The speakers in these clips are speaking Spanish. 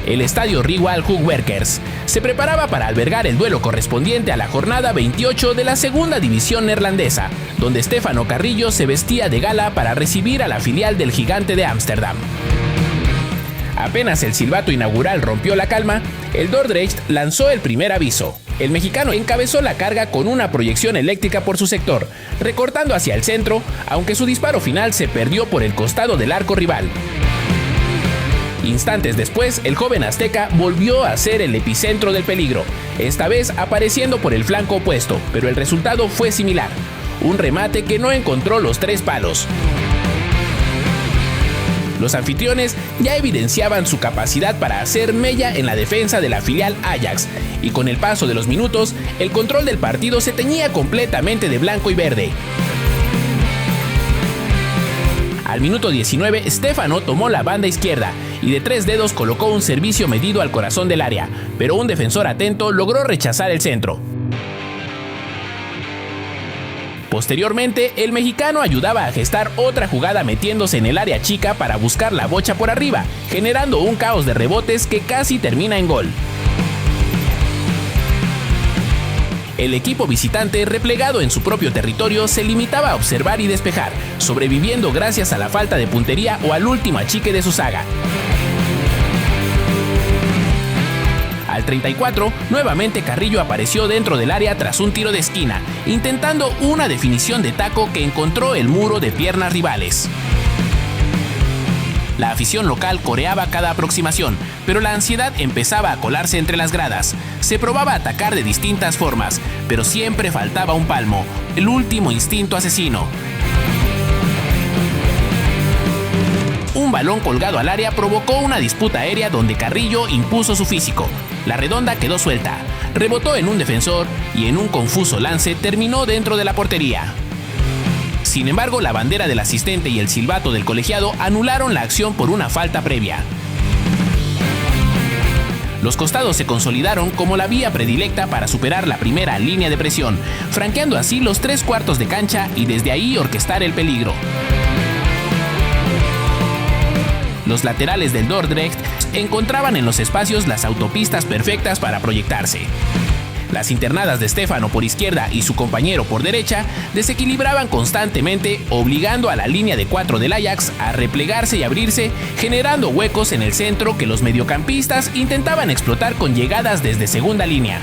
el estadio Riwal Hoogwerkers se preparaba para albergar el duelo correspondiente a la jornada 28 de la segunda división neerlandesa, donde Stefano Carrillo se vestía de gala para recibir a la filial del Gigante de Ámsterdam. Apenas el silbato inaugural rompió la calma, el Dordrecht lanzó el primer aviso. El mexicano encabezó la carga con una proyección eléctrica por su sector, recortando hacia el centro, aunque su disparo final se perdió por el costado del arco rival. Instantes después, el joven azteca volvió a ser el epicentro del peligro, esta vez apareciendo por el flanco opuesto, pero el resultado fue similar. Un remate que no encontró los 3 palos. Los anfitriones ya evidenciaban su capacidad para hacer mella en la defensa de la filial Ajax, y con el paso de los minutos, el control del partido se teñía completamente de blanco y verde. Al minuto 19, Stefano tomó la banda izquierda y de 3 dedos colocó un servicio medido al corazón del área, pero un defensor atento logró rechazar el centro. Posteriormente, el mexicano ayudaba a gestar otra jugada metiéndose en el área chica para buscar la bocha por arriba, generando un caos de rebotes que casi termina en gol. El equipo visitante, replegado en su propio territorio, se limitaba a observar y despejar, sobreviviendo gracias a la falta de puntería o al último achique de su zaga. Al 34, nuevamente Carrillo apareció dentro del área tras un tiro de esquina, intentando una definición de taco que encontró el muro de piernas rivales. La afición local coreaba cada aproximación, pero la ansiedad empezaba a colarse entre las gradas. Se probaba atacar de distintas formas, pero siempre faltaba un palmo, el último instinto asesino. Un balón colgado al área provocó una disputa aérea donde Carrillo impuso su físico. La redonda quedó suelta, rebotó en un defensor y en un confuso lance terminó dentro de la portería. Sin embargo, la bandera del asistente y el silbato del colegiado anularon la acción por una falta previa. Los costados se consolidaron como la vía predilecta para superar la primera línea de presión, franqueando así los 3/4 de cancha y desde ahí orquestar el peligro. Los laterales del Dordrecht encontraban en los espacios las autopistas perfectas para proyectarse. Las internadas de Stefano por izquierda y su compañero por derecha desequilibraban constantemente, obligando a la línea de 4 del Ajax a replegarse y abrirse, generando huecos en el centro que los mediocampistas intentaban explotar con llegadas desde segunda línea.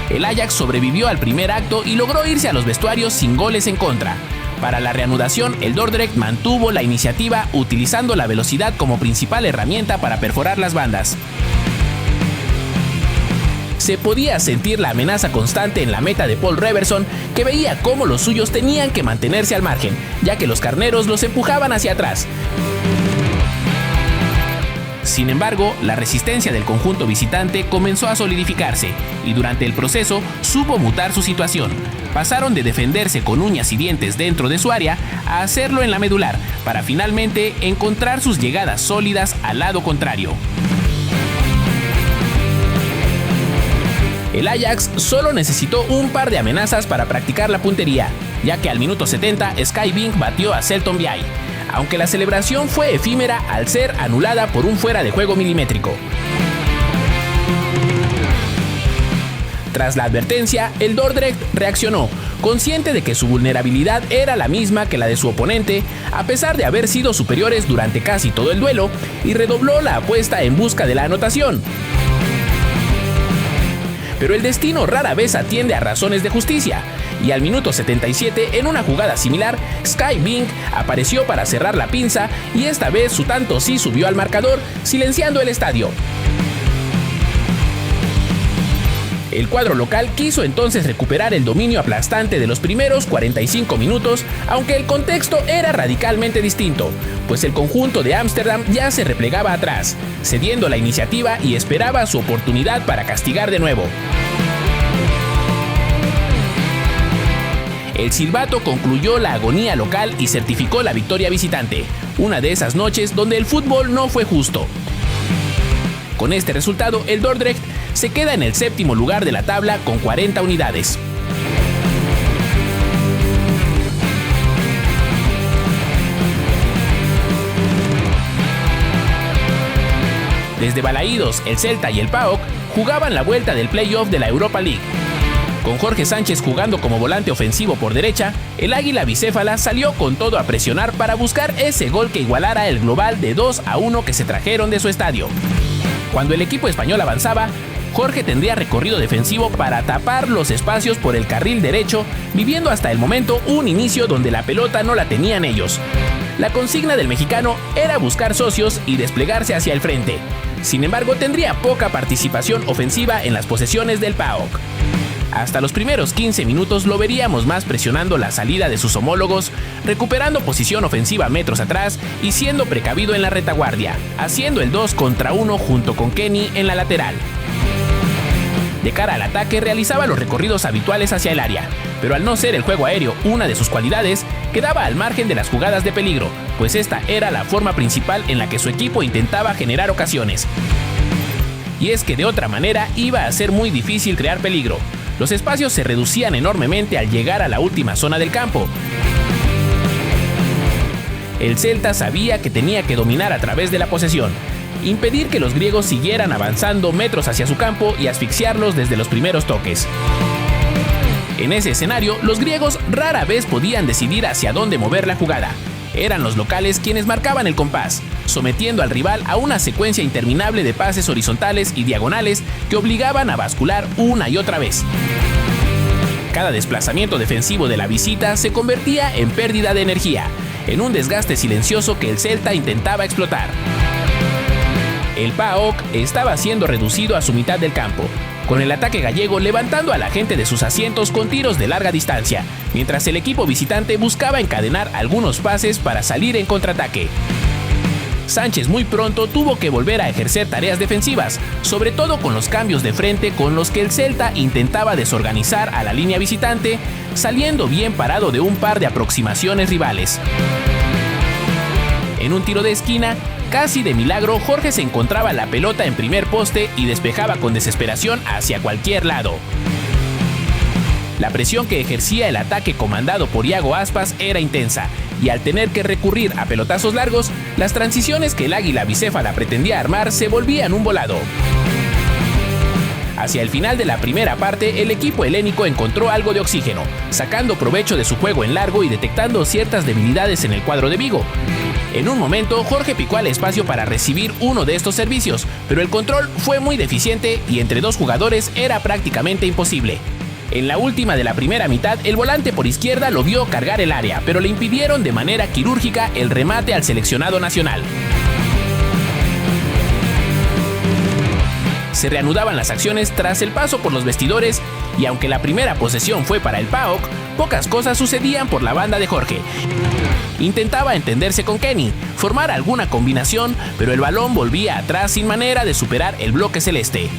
El Ajax sobrevivió al primer acto y logró irse a los vestuarios sin goles en contra. Para la reanudación, el Dordrecht mantuvo la iniciativa utilizando la velocidad como principal herramienta para perforar las bandas. Se podía sentir la amenaza constante en la meta de Paul Reverson, que veía cómo los suyos tenían que mantenerse al margen, ya que los carneros los empujaban hacia atrás. Sin embargo, la resistencia del conjunto visitante comenzó a solidificarse y durante el proceso supo mutar su situación. Pasaron de defenderse con uñas y dientes dentro de su área a hacerlo en la medular, para finalmente encontrar sus llegadas sólidas al lado contrario. El Ajax solo necesitó un par de amenazas para practicar la puntería, ya que al minuto 70 Sky Bink batió a Selton Viay, aunque la celebración fue efímera al ser anulada por un fuera de juego milimétrico. Tras la advertencia, el Dordrecht reaccionó, consciente de que su vulnerabilidad era la misma que la de su oponente, a pesar de haber sido superiores durante casi todo el duelo, y redobló la apuesta en busca de la anotación. Pero el destino rara vez atiende a razones de justicia, y al minuto 77, en una jugada similar, Sky Bink apareció para cerrar la pinza y esta vez su tanto sí subió al marcador, silenciando el estadio. El cuadro local quiso entonces recuperar el dominio aplastante de los primeros 45 minutos, aunque el contexto era radicalmente distinto, pues el conjunto de Ámsterdam ya se replegaba atrás, cediendo la iniciativa y esperaba su oportunidad para castigar de nuevo. El silbato concluyó la agonía local y certificó la victoria visitante, una de esas noches donde el fútbol no fue justo. Con este resultado, el Dordrecht se queda en el 7º lugar de la tabla con 40 unidades. Desde Balaídos, el Celta y el PAOK jugaban la vuelta del playoff de la Europa League. Con Jorge Sánchez jugando como volante ofensivo por derecha, el Águila Bicéfala salió con todo a presionar para buscar ese gol que igualara el global de 2-1 que se trajeron de su estadio. Cuando el equipo español avanzaba, Jorge tendría recorrido defensivo para tapar los espacios por el carril derecho, viviendo hasta el momento un inicio donde la pelota no la tenían ellos. La consigna del mexicano era buscar socios y desplegarse hacia el frente. Sin embargo, tendría poca participación ofensiva en las posesiones del PAOK. Hasta los primeros 15 minutos lo veríamos más presionando la salida de sus homólogos, recuperando posición ofensiva metros atrás y siendo precavido en la retaguardia, haciendo el 2 contra 1 junto con Kenny en la lateral. De cara al ataque realizaba los recorridos habituales hacia el área, pero al no ser el juego aéreo una de sus cualidades, quedaba al margen de las jugadas de peligro, pues esta era la forma principal en la que su equipo intentaba generar ocasiones. Y es que de otra manera iba a ser muy difícil crear peligro. Los espacios se reducían enormemente al llegar a la última zona del campo. El Celta sabía que tenía que dominar a través de la posesión, impedir que los griegos siguieran avanzando metros hacia su campo y asfixiarlos desde los primeros toques. En ese escenario, los griegos rara vez podían decidir hacia dónde mover la jugada. Eran los locales quienes marcaban el compás, sometiendo al rival a una secuencia interminable de pases horizontales y diagonales que obligaban a bascular una y otra vez. Cada desplazamiento defensivo de la visita se convertía en pérdida de energía, en un desgaste silencioso que el Celta intentaba explotar. El PAOK estaba siendo reducido a su mitad del campo, con el ataque gallego levantando a la gente de sus asientos con tiros de larga distancia, mientras el equipo visitante buscaba encadenar algunos pases para salir en contraataque. Sánchez muy pronto tuvo que volver a ejercer tareas defensivas, sobre todo con los cambios de frente con los que el Celta intentaba desorganizar a la línea visitante, saliendo bien parado de un par de aproximaciones rivales. En un tiro de esquina, casi de milagro, Jorge se encontraba la pelota en primer poste y despejaba con desesperación hacia cualquier lado. La presión que ejercía el ataque comandado por Iago Aspas era intensa, y al tener que recurrir a pelotazos largos, las transiciones que el Águila Bicéfala pretendía armar se volvían un volado. Hacia el final de la primera parte, el equipo helénico encontró algo de oxígeno, sacando provecho de su juego en largo y detectando ciertas debilidades en el cuadro de Vigo. En un momento, Jorge picó al espacio para recibir uno de estos servicios, pero el control fue muy deficiente y entre dos jugadores era prácticamente imposible. En la última de la primera mitad, el volante por izquierda lo vio cargar el área, pero le impidieron de manera quirúrgica el remate al seleccionado nacional. Se reanudaban las acciones tras el paso por los vestidores y aunque la primera posesión fue para el PAOK, pocas cosas sucedían por la banda de Jorge. Intentaba entenderse con Kenny, formar alguna combinación, pero el balón volvía atrás sin manera de superar el bloque celeste.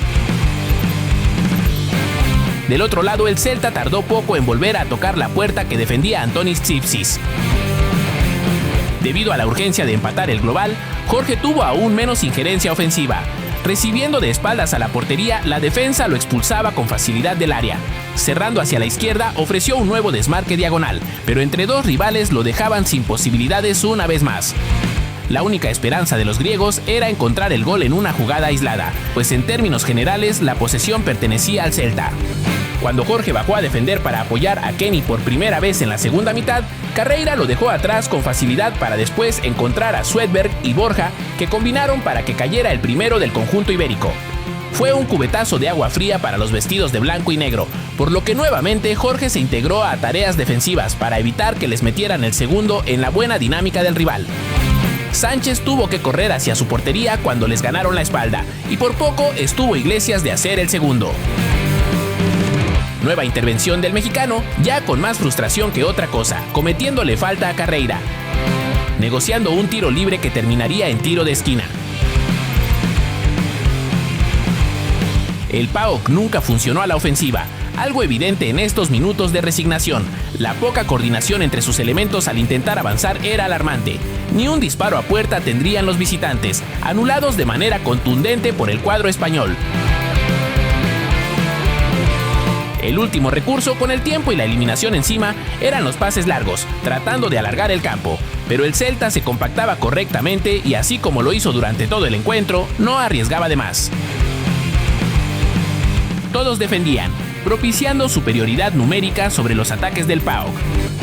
Del otro lado, el Celta tardó poco en volver a tocar la puerta que defendía Antonis Tsipsis. Debido a la urgencia de empatar el global, Jorge tuvo aún menos injerencia ofensiva. Recibiendo de espaldas a la portería, la defensa lo expulsaba con facilidad del área. Cerrando hacia la izquierda, ofreció un nuevo desmarque diagonal, pero entre dos rivales lo dejaban sin posibilidades una vez más. La única esperanza de los griegos era encontrar el gol en una jugada aislada, pues en términos generales la posesión pertenecía al Celta. Cuando Jorge bajó a defender para apoyar a Kenny por primera vez en la segunda mitad, Carreira lo dejó atrás con facilidad para después encontrar a Swedberg y Borja, que combinaron para que cayera el primero del conjunto ibérico. Fue un cubetazo de agua fría para los vestidos de blanco y negro, por lo que nuevamente Jorge se integró a tareas defensivas para evitar que les metieran el segundo en la buena dinámica del rival. Sánchez tuvo que correr hacia su portería cuando les ganaron la espalda, y por poco estuvo Iglesias de hacer el segundo. Nueva intervención del mexicano, ya con más frustración que otra cosa, cometiéndole falta a Carreira, negociando un tiro libre que terminaría en tiro de esquina. El PAOK nunca funcionó a la ofensiva, algo evidente en estos minutos de resignación. La poca coordinación entre sus elementos al intentar avanzar era alarmante. Ni un disparo a puerta tendrían los visitantes, anulados de manera contundente por el cuadro español. El último recurso, con el tiempo y la eliminación encima, eran los pases largos, tratando de alargar el campo. Pero el Celta se compactaba correctamente y, así como lo hizo durante todo el encuentro, no arriesgaba de más. Todos defendían, propiciando superioridad numérica sobre los ataques del PAOK,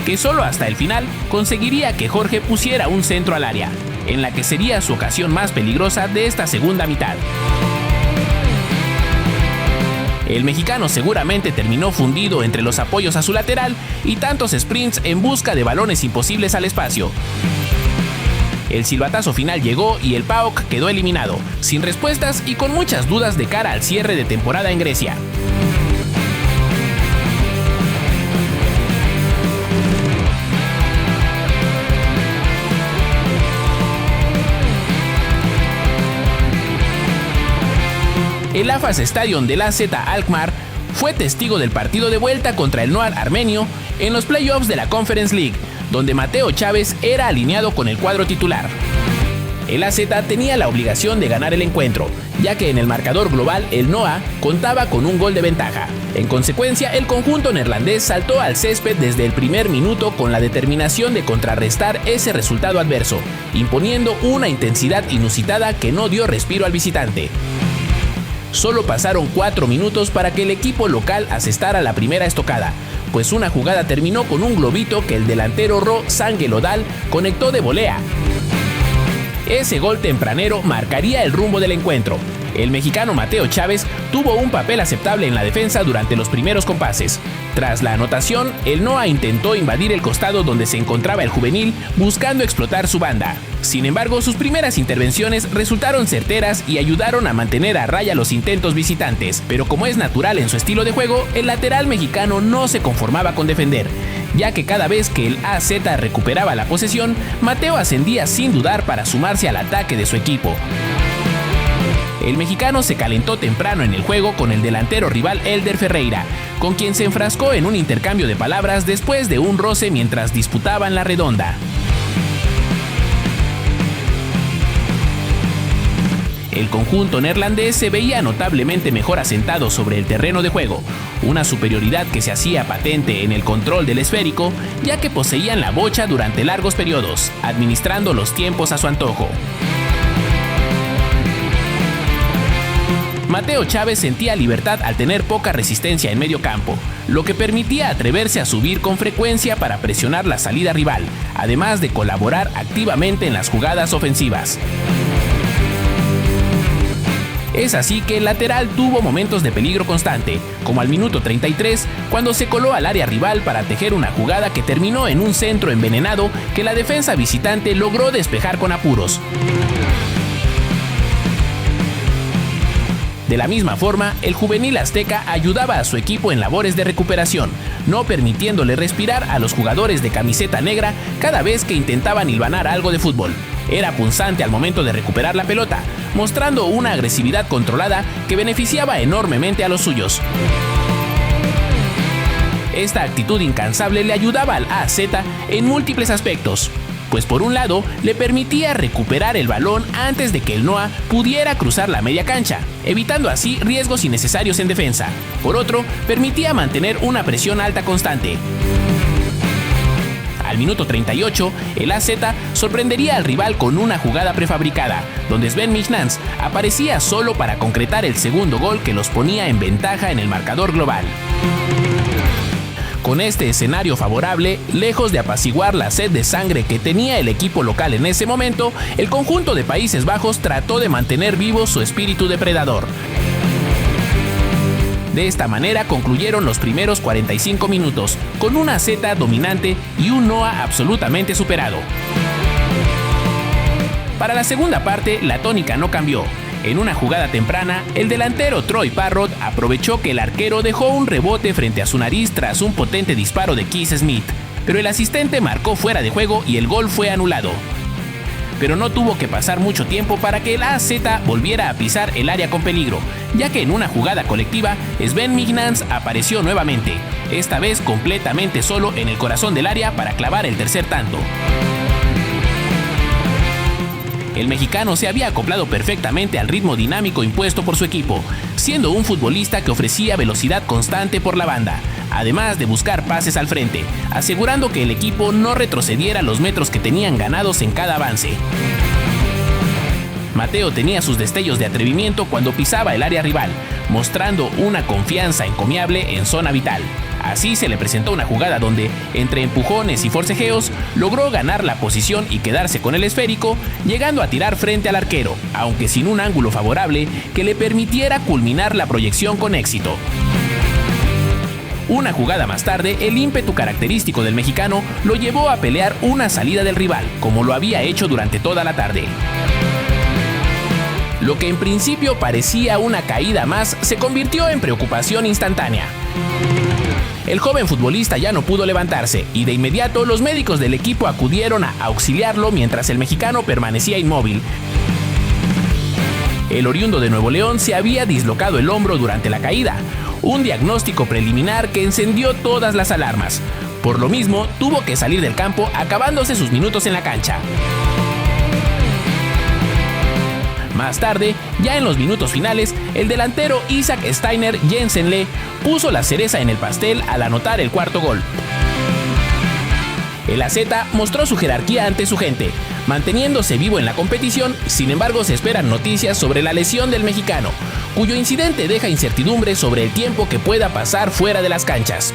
que solo hasta el final conseguiría que Jorge pusiera un centro al área, en la que sería su ocasión más peligrosa de esta segunda mitad. El mexicano seguramente terminó fundido entre los apoyos a su lateral y tantos sprints en busca de balones imposibles al espacio. El silbatazo final llegó y el PAOK quedó eliminado, sin respuestas y con muchas dudas de cara al cierre de temporada en Grecia. El AFAS Stadium del AZ Alkmaar fue testigo del partido de vuelta contra el Noir armenio en los playoffs de la Conference League, donde Mateo Chávez era alineado con el cuadro titular. El AZ tenía la obligación de ganar el encuentro, ya que en el marcador global el NOA contaba con un gol de ventaja. En consecuencia, el conjunto neerlandés saltó al césped desde el primer minuto con la determinación de contrarrestar ese resultado adverso, imponiendo una intensidad inusitada que no dio respiro al visitante. Solo pasaron 4 minutos para que el equipo local asestara la primera estocada, pues una jugada terminó con un globito que el delantero Ro Sangelodal conectó de volea. Ese gol tempranero marcaría el rumbo del encuentro. El mexicano Mateo Chávez tuvo un papel aceptable en la defensa durante los primeros compases. Tras la anotación, el NOA intentó invadir el costado donde se encontraba el juvenil, buscando explotar su banda. Sin embargo, sus primeras intervenciones resultaron certeras y ayudaron a mantener a raya los intentos visitantes, pero como es natural en su estilo de juego, el lateral mexicano no se conformaba con defender, ya que cada vez que el AZ recuperaba la posesión, Mateo ascendía sin dudar para sumarse al ataque de su equipo. El mexicano se calentó temprano en el juego con el delantero rival Elder Ferreira, con quien se enfrascó en un intercambio de palabras después de un roce mientras disputaban la redonda. El conjunto neerlandés se veía notablemente mejor asentado sobre el terreno de juego, una superioridad que se hacía patente en el control del esférico, ya que poseían la bocha durante largos periodos, administrando los tiempos a su antojo. Mateo Chávez sentía libertad al tener poca resistencia en medio campo, lo que permitía atreverse a subir con frecuencia para presionar la salida rival, además de colaborar activamente en las jugadas ofensivas. Es así que el lateral tuvo momentos de peligro constante, como al minuto 33, cuando se coló al área rival para tejer una jugada que terminó en un centro envenenado que la defensa visitante logró despejar con apuros. De la misma forma, el juvenil azteca ayudaba a su equipo en labores de recuperación, no permitiéndole respirar a los jugadores de camiseta negra cada vez que intentaban hilvanar algo de fútbol. Era punzante al momento de recuperar la pelota, mostrando una agresividad controlada que beneficiaba enormemente a los suyos. Esta actitud incansable le ayudaba al AZ en múltiples aspectos, pues por un lado le permitía recuperar el balón antes de que el NOA pudiera cruzar la media cancha, evitando así riesgos innecesarios en defensa. Por otro, permitía mantener una presión alta constante. Al minuto 38, el AZ sorprendería al rival con una jugada prefabricada, donde Sven Mignans aparecía solo para concretar el segundo gol que los ponía en ventaja en el marcador global. Con este escenario favorable, lejos de apaciguar la sed de sangre que tenía el equipo local en ese momento, el conjunto de Países Bajos trató de mantener vivo su espíritu depredador. De esta manera concluyeron los primeros 45 minutos, con una AZ dominante y un NOA absolutamente superado. Para la segunda parte, la tónica no cambió. En una jugada temprana, el delantero Troy Parrott aprovechó que el arquero dejó un rebote frente a su nariz tras un potente disparo de Keith Smith, pero el asistente marcó fuera de juego y el gol fue anulado. Pero no tuvo que pasar mucho tiempo para que el AZ volviera a pisar el área con peligro, ya que en una jugada colectiva, Sven Mignans apareció nuevamente, esta vez completamente solo en el corazón del área para clavar el tercer tanto. El mexicano se había acoplado perfectamente al ritmo dinámico impuesto por su equipo, siendo un futbolista que ofrecía velocidad constante por la banda, además de buscar pases al frente, asegurando que el equipo no retrocediera los metros que tenían ganados en cada avance. Mateo tenía sus destellos de atrevimiento cuando pisaba el área rival, mostrando una confianza encomiable en zona vital. Así se le presentó una jugada donde, entre empujones y forcejeos, logró ganar la posición y quedarse con el esférico, llegando a tirar frente al arquero, aunque sin un ángulo favorable que le permitiera culminar la proyección con éxito. Una jugada más tarde, el ímpetu característico del mexicano lo llevó a pelear una salida del rival, como lo había hecho durante toda la tarde. Lo que en principio parecía una caída más se convirtió en preocupación instantánea. El joven futbolista ya no pudo levantarse y de inmediato los médicos del equipo acudieron a auxiliarlo mientras el mexicano permanecía inmóvil. El oriundo de Nuevo León se había dislocado el hombro durante la caída, un diagnóstico preliminar que encendió todas las alarmas. Por lo mismo, tuvo que salir del campo acabándose sus minutos en la cancha. Más tarde, ya en los minutos finales, el delantero Isaac Steiner Jensenle puso la cereza en el pastel al anotar el cuarto gol. El AZ mostró su jerarquía ante su gente, manteniéndose vivo en la competición. Sin embargo, se esperan noticias sobre la lesión del mexicano, cuyo incidente deja incertidumbre sobre el tiempo que pueda pasar fuera de las canchas.